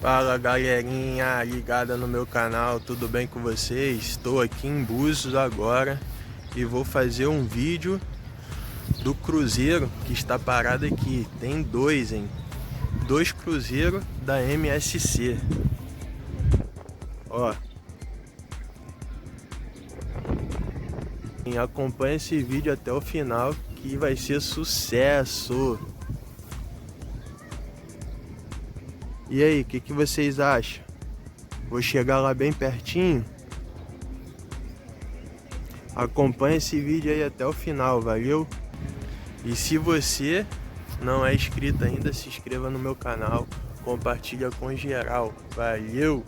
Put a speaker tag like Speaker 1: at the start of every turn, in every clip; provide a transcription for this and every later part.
Speaker 1: Fala galerinha ligada no meu canal, tudo bem com vocês? Estou aqui em Búzios agora e vou fazer um vídeo do cruzeiro que está parado aqui. Tem dois, hein? Dois cruzeiros da MSC. Ó, e acompanha esse vídeo até o final que vai ser sucesso. E aí, o que vocês acham? Vou chegar lá bem pertinho. Acompanha esse vídeo aí até o final, valeu? E se você não é inscrito ainda, se inscreva no meu canal, compartilha com geral, valeu!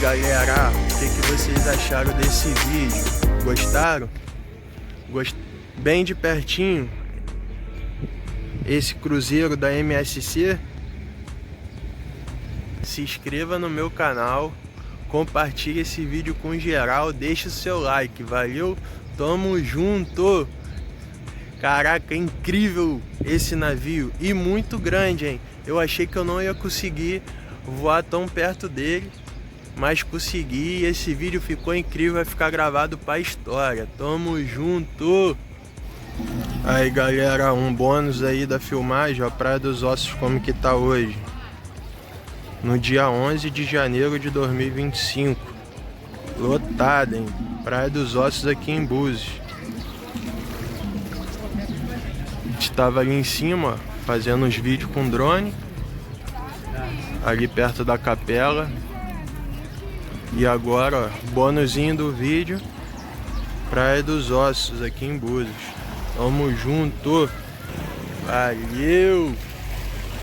Speaker 1: galera, o que vocês acharam desse vídeo? Gostaram? Bem de pertinho esse Cruzeiro da MSC. Se inscreva no meu canal, compartilhe esse vídeo com geral, deixe o seu like, valeu? Tamo junto! Caraca, é incrível esse navio e muito grande, hein? Eu achei que eu não ia conseguir voar tão perto dele, mas consegui e esse vídeo ficou incrível, vai ficar gravado pra história. Tamo junto! Aí galera, um bônus aí da filmagem, ó, Praia dos Ossos como que tá hoje. No dia 11 de janeiro de 2025. Lotada, hein? Praia dos Ossos aqui em Búzios. Estava ali em cima, ó, fazendo uns vídeos com drone. Ali perto da capela. E agora, ó, bônusinho do vídeo. Praia dos Ossos aqui em Búzios. Tamo junto. Valeu!